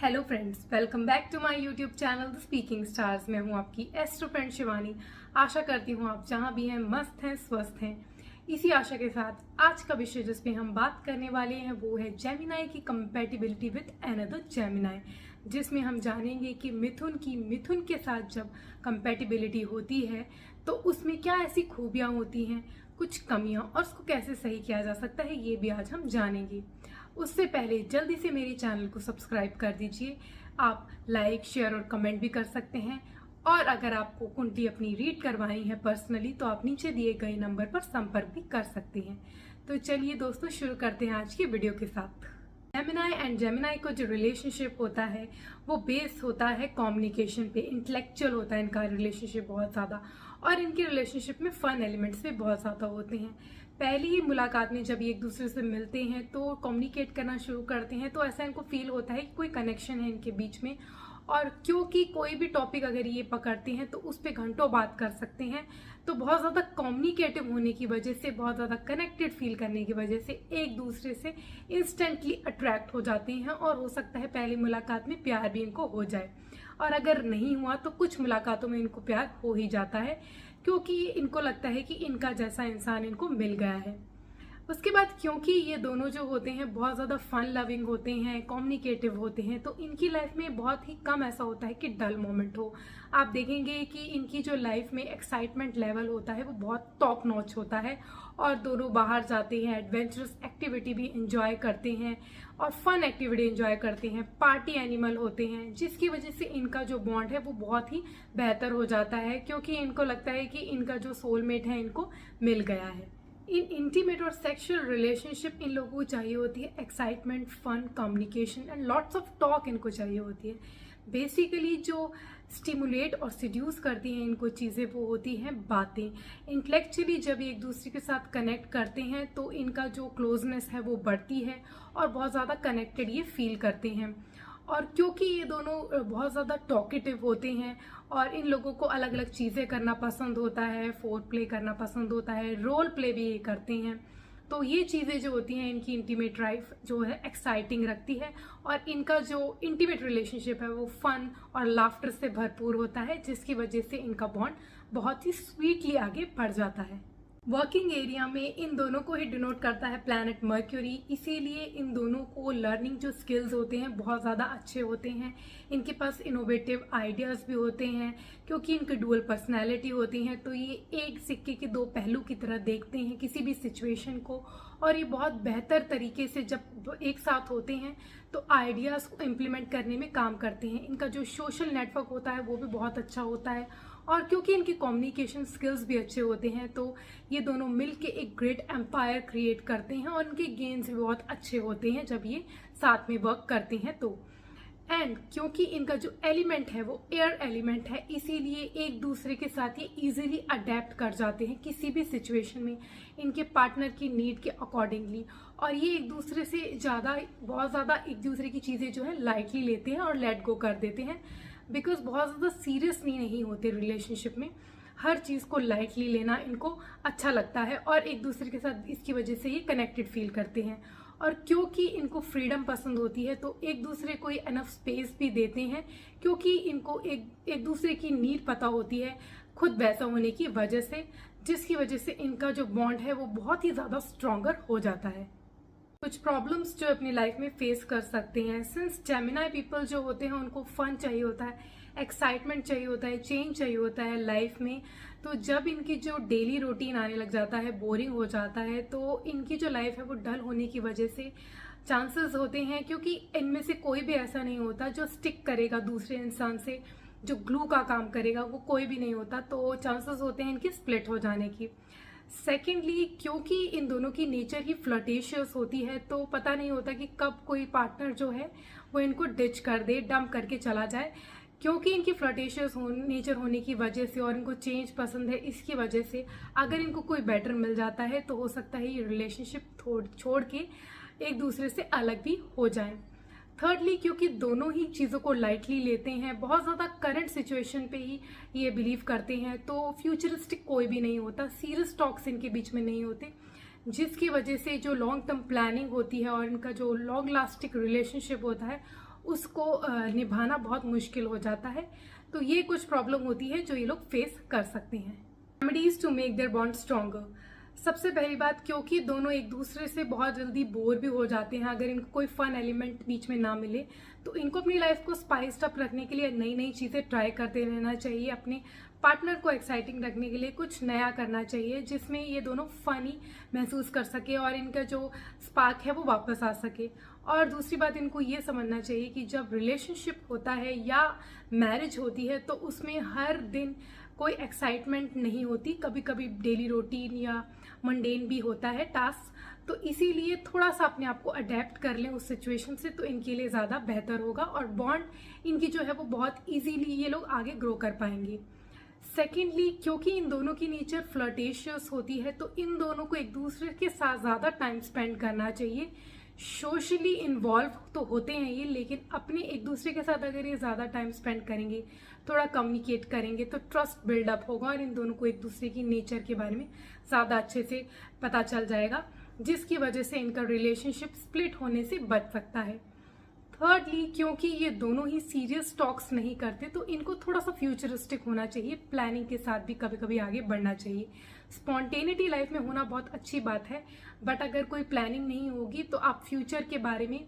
Hello friends, welcome back to my YouTube channel the speaking stars. मैं हूं आपकी astro friend Shivani. आशा करती हूं आप जहां भी हैं मस्त हैं, स्वस्थ हैं। इसी आशा के साथ आज का विषय जिस पे हम बात करने वाले हैं वो है जेमिनाई की कंपैटिबिलिटी विद अनदर जेमिनाई, जिसमें हम जानेंगे कि मिथुन के साथ जब कंपैटिबिलिटी होती है तो उसमें क्या ऐसी खूबियां होती हैं, कुछ कमियां, और उसको कैसे सही किया जा सकता है, ये भी आज हम जानेंगे। उससे पहले जल्दी से मेरे चैनल को सब्सक्राइब कर दीजिए। आप लाइक, शेयर और कमेंट भी कर सकते हैं। और अगर आपको कुंडली अपनी रीड करवानी है पर्सनली तो आप नीचे दिए गए नंबर पर संपर्क भी कर सकते हैं। तो चलिए दोस्तों, शुरू करते हैं आज की वीडियो के साथ। जेमिनाई एंड जेमिनाई को जो रिलेशनशिप होता है वो बेस होता है कम्युनिकेशन पे, इंटेलेक्चुअल होता है इनका रिलेशनशिप बहुत ज़्यादा, और इनके रिलेशनशिप में फन एलिमेंट्स भी बहुत ज़्यादा होते हैं। पहली ही मुलाकात में जब ये एक दूसरे से मिलते हैं तो कम्युनिकेट करना शुरू करते हैं तो ऐसा इनको फील होता है कि कोई कनेक्शन है इनके बीच में। और क्योंकि कोई भी टॉपिक अगर ये पकड़ते हैं तो उस पर घंटों बात कर सकते हैं, तो बहुत ज़्यादा कम्युनिकेटिव होने की वजह से, बहुत ज़्यादा कनेक्टेड फील करने की वजह से एक दूसरे से इंस्टेंटली अट्रैक्ट हो जाते हैं। और हो सकता है पहली मुलाकात में प्यार भी इनको हो जाए, और अगर नहीं हुआ तो कुछ मुलाकातों में इनको प्यार हो ही जाता है, क्योंकि इनको लगता है कि इनका जैसा इंसान इनको मिल गया है। उसके बाद क्योंकि ये दोनों जो होते हैं बहुत ज़्यादा फन लविंग होते हैं, कम्युनिकेटिव होते हैं, तो इनकी लाइफ में बहुत ही कम ऐसा होता है कि डल मोमेंट हो। आप देखेंगे कि इनकी जो लाइफ में एक्साइटमेंट लेवल होता है वो बहुत टॉप नॉच होता है, और दोनों बाहर जाते हैं, एडवेंचरस एक्टिविटी भी इंजॉय करते हैं और फन एक्टिविटी इंजॉय करते हैं, पार्टी एनिमल होते हैं, जिसकी वजह से इनका जो बॉन्ड है वो बहुत ही बेहतर हो जाता है, क्योंकि इनको लगता है कि इनका जो सोलमेट है इनको मिल गया है। इन इंटीमेट और सेक्सुअल रिलेशनशिप इन लोगों को चाहिए होती है excitement, fun, communication and lots of talk इनको चाहिए होती है। बेसिकली जो स्टिमुलेट और सिड्यूस करती हैं इनको चीज़ें वो होती हैं बातें। इंटेलेक्चुअली जब ये एक दूसरे के साथ कनेक्ट करते हैं तो इनका जो क्लोजनेस है वो बढ़ती है और बहुत ज़्यादा कनेक्टेड ये फील करते हैं। और क्योंकि ये दोनों बहुत ज़्यादा टॉकेटिव होते हैं और इन लोगों को अलग अलग चीज़ें करना पसंद होता है, फोर प्ले करना पसंद होता है, रोल प्ले भी ये करते हैं, तो ये चीज़ें जो होती हैं इनकी इंटीमेट लाइफ जो है एक्साइटिंग रखती है, और इनका जो इंटीमेट रिलेशनशिप है वो फन और लाफ्टर से भरपूर होता है, जिसकी वजह से इनका बॉन्ड बहुत ही स्वीटली आगे बढ़ जाता है। वर्किंग एरिया में इन दोनों को ही डिनोट करता है प्लैनेट मर्क्यूरी, इसीलिए इन दोनों को लर्निंग जो स्किल्स होते हैं बहुत ज़्यादा अच्छे होते हैं। इनके पास इनोवेटिव आइडियाज़ भी होते हैं, क्योंकि इनकी डुअल पर्सनैलिटी होती हैं, तो ये एक सिक्के के दो पहलू की तरह देखते हैं किसी भी सिचुएशन को, और ये बहुत बेहतर तरीके से जब एक साथ होते हैं तो आइडियाज़ को इम्प्लीमेंट करने में काम करते हैं। इनका जो सोशल नेटवर्क होता है वो भी बहुत अच्छा होता है, और क्योंकि इनकी कम्युनिकेशन स्किल्स भी अच्छे होते हैं तो ये दोनों मिलके एक ग्रेट एम्पायर क्रिएट करते हैं, और इनके गेन्स भी बहुत अच्छे होते हैं जब ये साथ में वर्क करते हैं तो। एंड क्योंकि इनका जो एलिमेंट है वो एयर एलिमेंट है, इसीलिए एक दूसरे के साथ ये इजीली अडेप्ट कर जाते हैं किसी भी सिचुएशन में इनके पार्टनर की नीड के अकॉर्डिंगली, और ये एक दूसरे से बहुत ज़्यादा एक दूसरे की चीज़ें जो है लाइटली लेते हैं और लेट गो कर देते हैं, बिकॉज बहुत ज़्यादा सीरियसली नहीं होते रिलेशनशिप में। हर चीज़ को लाइटली लेना इनको अच्छा लगता है, और एक दूसरे के साथ इसकी वजह से ये कनेक्टेड फील करते हैं। और क्योंकि इनको फ्रीडम पसंद होती है तो एक दूसरे को एनफ स्पेस भी देते हैं, क्योंकि इनको एक दूसरे की नीड पता होती है खुद वैसा होने की वजह से, जिसकी वजह से इनका जो बॉन्ड है वो बहुत ही ज़्यादा स्ट्रॉन्गर हो जाता है। कुछ प्रॉब्लम्स जो अपनी लाइफ में फेस कर सकते हैं, सिंस जेमिनाई पीपल जो होते हैं उनको फन चाहिए होता है, एक्साइटमेंट चाहिए होता है, चेंज चाहिए होता है लाइफ में, तो जब इनकी जो डेली रूटीन आने लग जाता है, बोरिंग हो जाता है, तो इनकी जो लाइफ है वो डल होने की वजह से चांसेस होते हैं, क्योंकि इनमें से कोई भी ऐसा नहीं होता जो स्टिक करेगा दूसरे इंसान से, जो ग्लू का काम करेगा वो कोई भी नहीं होता, तो चांसेस होते हैं इनकी स्प्लिट हो जाने की। सेकेंडली, क्योंकि इन दोनों की नेचर ही फ्लर्टेशियस होती है तो पता नहीं होता कि कब कोई पार्टनर जो है वो इनको डिच कर दे, डंप करके चला जाए, क्योंकि इनकी फ्लर्टेशियस नेचर होने की वजह से और इनको चेंज पसंद है, इसकी वजह से अगर इनको कोई बेटर मिल जाता है तो हो सकता है ये रिलेशनशिप छोड़ के एक दूसरे से अलग भी हो जाए। थर्डली, क्योंकि दोनों ही चीज़ों को लाइटली लेते हैं, बहुत ज़्यादा करंट सिचुएशन पे ही ये बिलीव करते हैं, तो फ्यूचरिस्टिक कोई भी नहीं होता, सीरियस टॉक्स इनके बीच में नहीं होते, जिसकी वजह से जो लॉन्ग टर्म प्लानिंग होती है और इनका जो लॉन्ग लास्टिक रिलेशनशिप होता है उसको निभाना बहुत मुश्किल हो जाता है। तो ये कुछ प्रॉब्लम होती है जो ये लोग फेस कर सकते हैं। Remedies to make their bond stronger. सबसे पहली बात, क्योंकि दोनों एक दूसरे से बहुत जल्दी बोर भी हो जाते हैं, अगर इनको कोई फन एलिमेंट बीच में ना मिले तो इनको अपनी लाइफ को स्पाइस्ड अप रखने के लिए नई नई चीज़ें ट्राई करते रहना चाहिए। अपने पार्टनर को एक्साइटिंग रखने के लिए कुछ नया करना चाहिए जिसमें ये दोनों फनी महसूस कर सके और इनका जो स्पार्क है वो वापस आ सके। और दूसरी बात, इनको ये समझना चाहिए कि जब रिलेशनशिप होता है या मैरिज होती है तो उसमें हर दिन कोई एक्साइटमेंट नहीं होती, कभी कभी डेली रूटीन या मंडेन भी होता है टास्क। तो इसीलिए थोड़ा सा अपने आप को अडेप्ट कर लें उस सिचुएशन से, तो इनके लिए ज़्यादा बेहतर होगा और बॉन्ड इनकी जो है वो बहुत इजीली ये लोग आगे ग्रो कर पाएंगे। सेकेंडली, क्योंकि इन दोनों की नेचर फ्लर्टेशियस होती है तो इन दोनों को एक दूसरे के साथ ज़्यादा टाइम स्पेंड करना चाहिए। सोशली इन्वॉल्व तो होते हैं ये, लेकिन अपने एक दूसरे के साथ अगर ये ज़्यादा टाइम स्पेंड करेंगे, थोड़ा कम्युनिकेट करेंगे तो ट्रस्ट बिल्डअप होगा और इन दोनों को एक दूसरे की नेचर के बारे में ज़्यादा अच्छे से पता चल जाएगा, जिसकी वजह से इनका रिलेशनशिप स्प्लिट होने से बच सकता है। थर्डली, क्योंकि ये दोनों ही सीरियस टॉक्स नहीं करते तो इनको थोड़ा सा फ्यूचरिस्टिक होना चाहिए, प्लानिंग के साथ भी कभी कभी आगे बढ़ना चाहिए। स्पॉन्टेनिटी लाइफ में होना बहुत अच्छी बात है, बट अगर कोई प्लानिंग नहीं होगी तो आप फ्यूचर के बारे में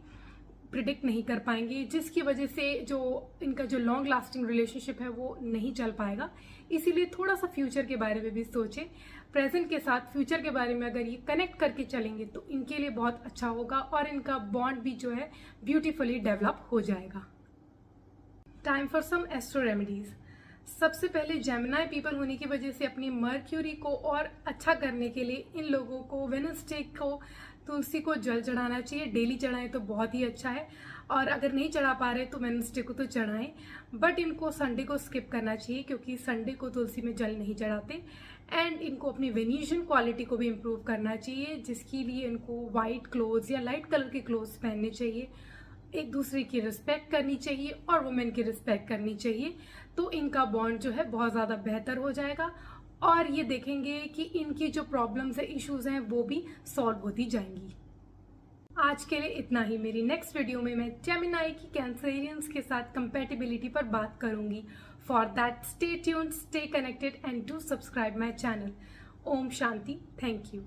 प्रिडिक्ट नहीं कर पाएंगे, जिसकी वजह से जो इनका जो लॉन्ग लास्टिंग रिलेशनशिप है वो नहीं चल पाएगा। इसीलिए थोड़ा सा फ्यूचर के बारे में भी सोचें। प्रेजेंट के साथ फ्यूचर के बारे में अगर ये कनेक्ट करके चलेंगे तो इनके लिए बहुत अच्छा होगा और इनका बॉन्ड भी जो है ब्यूटीफुली डेवलप हो जाएगा। Time for some astro remedies. सबसे पहले जेमिनाई पीपल होने की वजह से अपनी मर्क्यूरी को और अच्छा करने के लिए इन लोगों को वेडनेसडे को तुलसी को जल चढ़ाना चाहिए। डेली चढ़ाएं तो बहुत ही अच्छा है, और अगर नहीं चढ़ा पा रहे तो वेडनेसडे को तो चढ़ाएं, बट इनको संडे को स्किप करना चाहिए क्योंकि संडे को तुलसी में जल नहीं चढ़ाते। एंड इनको अपनी वेनिशियन क्वालिटी को भी इम्प्रूव करना चाहिए, जिसके लिए इनको वाइट क्लोथ्स या लाइट कलर के क्लोथ्स पहनने चाहिए, एक दूसरे की रिस्पेक्ट करनी चाहिए और वुमेन की रिस्पेक्ट करनी चाहिए। तो इनका बॉन्ड जो है बहुत ज़्यादा बेहतर हो जाएगा और ये देखेंगे कि इनकी जो प्रॉब्लम्स है, इश्यूज हैं, वो भी सॉल्व होती जाएंगी। आज के लिए इतना ही। मेरी नेक्स्ट वीडियो में मैं जेमिनाई की कैंसरियंस के साथ कंपैटिबिलिटी पर बात करूंगी। For that stay tuned, stay connected and do subscribe my channel. Om Shanti. Thank you.